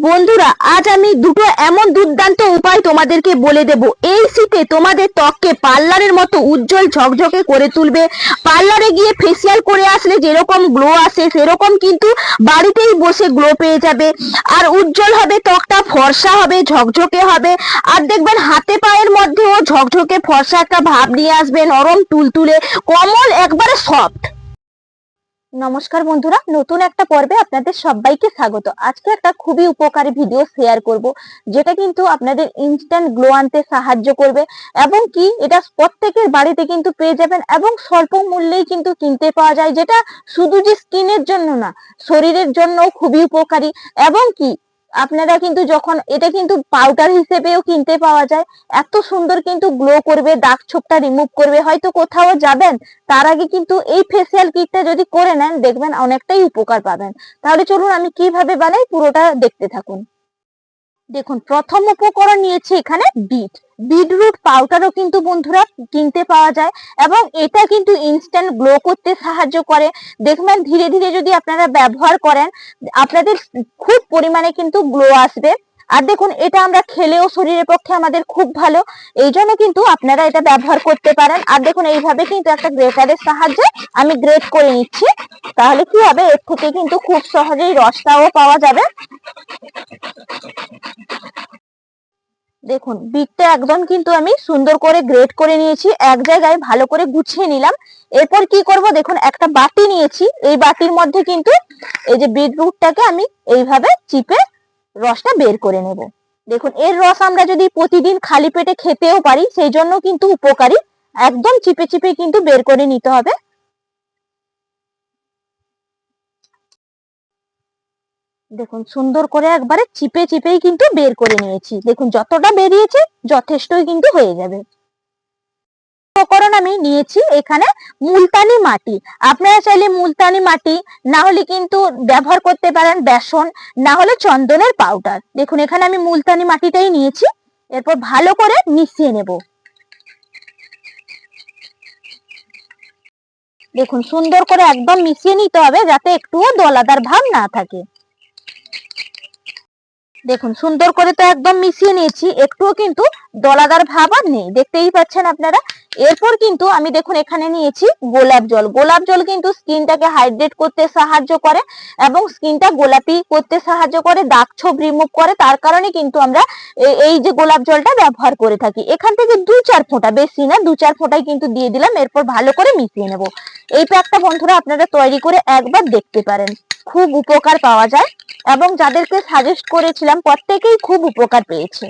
বন্ধুরা, আজ আমি দুটো এমন দুর্দান্ত উপায় তোমাদেরকে বলে দেব। এই শীতে তোমাদের ত্বককে পার্লারের মতো উজ্জ্বল ঝকঝকে করে তুলবে। পার্লারে গিয়ে ফেসিয়াল করে আসলে যেরকম গ্লো আসে সেরকম কিন্তু বাড়িতেই বসে গ্লো পেয়ে যাবে। আর উজ্জ্বল হবে, ত্বকটা ফর্সা হবে, ঝকঝকে হবে। আর দেখবেন হাতে পায়ের মধ্যেও ঝকঝকে ফর্সা একটা ভাব নিয়ে আসবে, নরম তুলতুলে কোমল, একবারে সফট। নমস্কার বন্ধুরা, নতুন একটা পর্বে আপনাদের সবাইকে স্বাগত। আজকে একটা খুবই উপকারী ভিডিও শেয়ার করব, যেটা কিন্তু আপনাদের ইনস্ট্যান্ট গ্লো আনতে সাহায্য করবে এবং কি এটা প্রত্যেকের বাড়িতে কিন্তু পেয়ে যাবেন এবং স্বল্প মূল্যেই কিন্তু কিনতে পাওয়া যায়, যেটা শুধু যে স্কিনের জন্য না, শরীরের জন্য খুবই উপকারী। এবং কি আপনারা কিন্তু যখন এটা কিন্তু পাউডার হিসেবেও কিনতে পাওয়া যায়, এত সুন্দর কিন্তু গ্লো করবে, দাগ ছোপটা রিমুভ করবে। হয়তো কোথাও যাবেন, তার আগে কিন্তু এই ফেসিয়াল কিটটা যদি করে নেন দেখবেন অনেকটাই উপকার পাবেন। তাহলে চলুন আমি কিভাবে বানাই পুরোটা দেখতে থাকুন। দেখুন, প্রথম উপকরণ নিয়েছি এখানে বিটরুট পাউডারও কিন্তু বন্ধুরা কিনতে পাওয়া যায় এবং এটা কিন্তু ইনস্ট্যান্ট গ্লো করতে সাহায্য করে। দেখবেন ধীরে ধীরে যদি আপনারা ব্যবহার করেন আপনাদের খুব পরিমাণে কিন্তু গ্লো আসবে। আর দেখুন, এটা আমরা খেলেও শরীরের পক্ষে আমাদের খুব ভালো, এই জন্য কিন্তু আপনারা এটা ব্যবহার করতে পারেন। আর দেখুন, এইভাবে কিন্তু একটা গ্রেটারের সাহায্যে আমি গ্রেট করে নিচ্ছি। তাহলে কি হবে, এর থেকে কিন্তু খুব সহজেই রসটাও পাওয়া যাবে। দেখুন, বিটটা একদম কিন্তু আমি সুন্দর করে গ্রেট করে নিয়েছি, এক জায়গায় ভালো করে গুছিয়ে নিলাম। এরপর কি করব, দেখুন একটা বাটি নিয়েছি, এই বাটির মধ্যে কিন্তু এই যে বিটরুটটাকে আমি এইভাবে চিপে রসটা বের করে নেব। দেখুন, এর রস আমরা যদি প্রতিদিন খালি পেটে খেতেও পারি সেই জন্য কিন্তু উপকারী। একদম চিপে চিপে কিন্তু বের করে নিতে হবে। দেখুন, সুন্দর করে একবারে চিপে চিপেই কিন্তু বের করে নিয়েছি। দেখুন, যতটা বেরিয়েছে যথেষ্টই কিন্তু হয়ে যাবে। উপকরণ আমি নিয়েছি এখানে মুলতানি মাটি। আপনারা চাইলে মুলতানি মাটি না হলে কিন্তু ব্যবহার করতে পারেন বেসন, না হলে চন্দনের পাউডার। দেখুন, এখানে আমি মুলতানি মাটিটাই নিয়েছি। এরপর ভালো করে মিশিয়ে নেব। দেখুন, সুন্দর করে একদম মিশিয়ে নিতে হবে যাতে একটুও দলাদার ভাব না থাকে। দেখুন, সুন্দর করে তো একদম মিশিয়ে নিয়েছি, একটুও কিন্তু দলাদার ভাব আর নেই, দেখতেই পাচ্ছেন আপনারা। এরপর কিন্তু আমি দেখুন এখানে নিয়েছি গোলাপ জল। গোলাপ জল কিন্তু স্কিনটাকে হাইড্রেট করতে সাহায্য করে এবং স্কিনটা গোলাপি করতে সাহায্য করে, দাগ ছোপ রিমুভ করে। তার কারণে কিন্তু আমরা এই যে গোলাপ জলটা ব্যবহার করে থাকি। এখান থেকে 2-4 ফোঁটা, বেশি না, 2-4 ফোঁটাই কিন্তু দিয়ে দিলাম। এরপর ভালো করে মিশিয়ে নেব। এই প্যাকটা বন্ধুরা আপনারা তৈরি করে একবার দেখতে পারেন, খুব উপকার পাওয়া যায় এবং যাদেরকে সাজেস্ট করেছিলাম প্রত্যেকেই খুব উপকার পেয়েছে।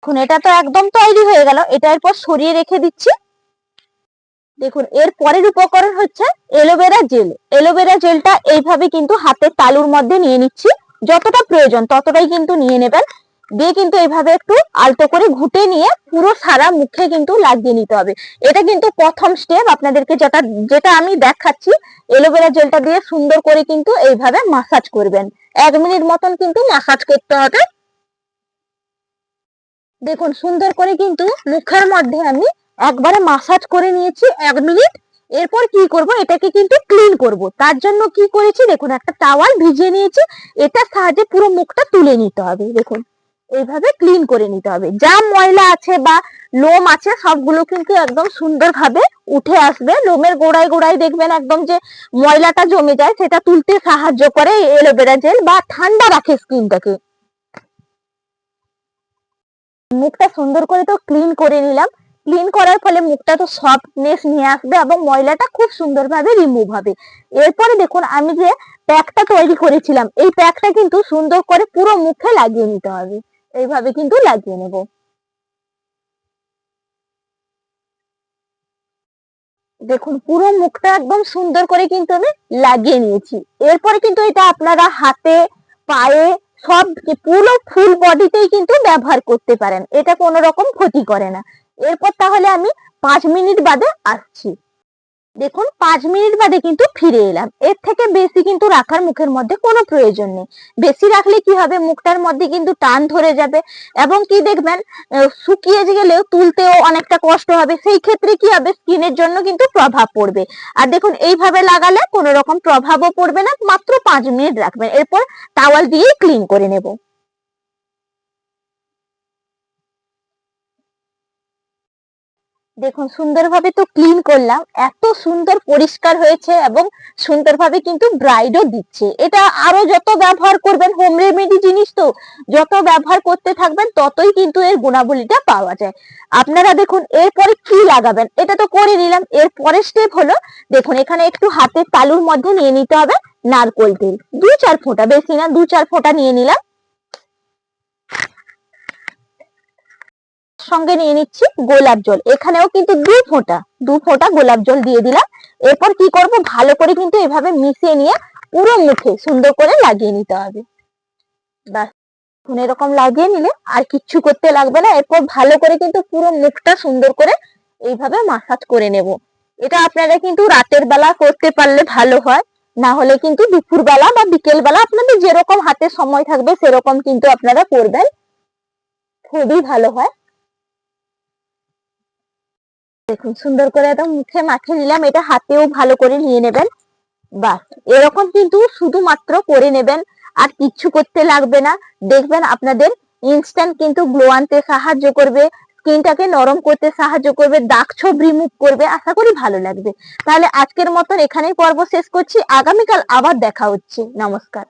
এখন এটা তো একদম তৈরি হয়ে গেল, এটা এরপর সরিয়ে রেখে দিচ্ছি। দেখুন, এর পরের উপকরণ হচ্ছে অ্যালোভেরা জেল। অ্যালোভেরা জেলটা এইভাবে কিন্তু হাতের তালুর মধ্যে নিয়ে নিচ্ছি, যতটা প্রয়োজন ততটাই কিন্তু নিয়ে নেবেন। দিয়ে কিন্তু এইভাবে একটু আলতো করে ঘুটে নিয়ে পুরো সারা মুখে কিন্তু লাগিয়ে নিতে হবে। এটা কিন্তু প্রথম স্টেপ, আপনাদেরকে যেটা যেটা আমি দেখাচ্ছি। অ্যালোভেরা জেলটা দিয়ে সুন্দর করে কিন্তু এইভাবে মাসাজ করবেন, 1 মিনিট মতন কিন্তু মাসাজ করতে হবে। দেখুন, সুন্দর করে কিন্তু মুখের মধ্যে আমি একবারে মাসাজ করে নিয়েছি 1 মিনিট। এরপর কি করব, এটাকে কিন্তু ক্লিন করব। তার জন্য কি করেছি, দেখুন একটা টাওয়াল ভিজিয়ে নিয়েছি, এটার সাহায্যে পুরো মুখটা তুলে নিতে হবে। দেখুন, এইভাবে ক্লিন করে নিতে হবে। যা ময়লা আছে বা লোম আছে সবগুলো কিন্তু একদম সুন্দরভাবে উঠে আসবে। লোমের গোড়ায় গোড়ায় দেখবেন একদম যে ময়লাটা জমে যায়, সেটা তুলতে সাহায্য করে অ্যালোভেরা জেল, বা ঠান্ডা রাখে স্কিনটাকে। মুখটা সুন্দর করে তো ক্লিন করে নিলাম। ক্লিন করার ফলে মুখটা তো সফটনেস নিয়ে আসবে এবং ময়লাটা খুব সুন্দরভাবে রিমুভ হবে। এরপরে দেখুন, আমি যে প্যাকটা তৈরি করেছিলাম এই প্যাকটা কিন্তু সুন্দর করে পুরো মুখে লাগিয়ে নিতে হবে। এইভাবে কিন্তু লাগিয়ে নেব। দেখুন, পুরো মুখটা একদম সুন্দর করে কিন্তু আমি লাগিয়ে নিয়েছি। এরপরে কিন্তু এটা আপনারা হাতে, পায়ে, সব পুরো ফুল বডিতেই কিন্তু ব্যবহার করতে পারেন, এটা কোনো রকম ক্ষতি করে না। এরপর তাহলে আমি 5 মিনিট বাদে আসছি। দেখুন 5 মিনিট বাদে কিন্তু ফিরে এলাম। এর থেকে বেশি কিন্তু রাখার মুখের মধ্যে কোনো প্রয়োজন নেই। বেশি রাখলে কি হবে, মুখটার মধ্যে কিন্তু টান ধরে যাবে এবং কি দেখবেন শুকিয়ে গেলেও তুলতেও অনেকটা কষ্ট হবে। সেই ক্ষেত্রে কি হবে, স্কিনের জন্য কিন্তু প্রভাব পড়বে। আর দেখুন এইভাবে লাগালে কোনো রকম প্রভাবও পড়বে না। মাত্র 5 মিনিট রাখবেন, এরপর টাওয়াল দিয়ে ক্লিন করে নেব। দেখুন সুন্দরভাবে তো ক্লিন করলাম, এত সুন্দর পরিষ্কার হয়েছে এবং সুন্দরভাবে কিন্তু ব্রাইডও দিচ্ছে। এটা আরো যত ব্যবহার করবেন, হোম রেমেডি জিনিস তো যত ব্যবহার করতে থাকবেন ততই কিন্তু এর গুণাবলীটা পাওয়া যায়। আপনারা দেখুন এরপরে কি লাগাবেন, এটা তো করে নিলাম। এর পরের স্টেপ হলো, দেখুন এখানে একটু হাতের তালুর মধ্যে নিয়ে নিতে হবে নারকোল তেল। 2-4 ফোঁটা, বেশি না, 2-4 ফোঁটা নিয়ে নিলাম। সঙ্গে নিয়ে নিচ্ছি গোলাপ জল, এখানেও কিন্তু 2 ফোঁটা গোলাপ জল দিয়ে দিলাম। এরপর কি করব, ভালো করে কিন্তু এভাবে মিশিয়ে নিয়ে পুরো মুখে সুন্দর করে লাগিয়ে নিতে হবে। ব্যাস, এরকম লাগিয়ে নিলে আর কিচ্ছু করতে লাগবে না। এরপর ভালো করে কিন্তু পুরো মুখটা সুন্দর করে এইভাবে মাসাজ করে নেব। এটা আপনারা কিন্তু রাতের বেলা করতে পারলে ভালো হয়, না হলে কিন্তু দুপুর বেলা বা বিকেল বেলা আপনাদের যেরকম হাতে সময় থাকবে সেরকম কিন্তু আপনারা করবেন, খুবই ভালো হয়। দেখুন সুন্দর করে একদম মুখে মাখিয়ে নিলাম, এটা হাতেও ভালো করে নিয়ে নেবেন। বাস, এরকম কিন্তু শুধুমাত্র করে নেবেন, আর কিচ্ছু করতে লাগবে না। দেখবেন আপনাদের ইনস্ট্যান্ট কিন্তু গ্লো আনতে সাহায্য করবে, স্কিনটাকে নরম করতে সাহায্য করবে, দাগ ছোপ রিমুভ করবে। আশা করি ভালো লাগবে। তাহলে আজকের মতন এখানেই পর্ব শেষ করছি, আগামীকাল আবার দেখা হচ্ছে। নমস্কার।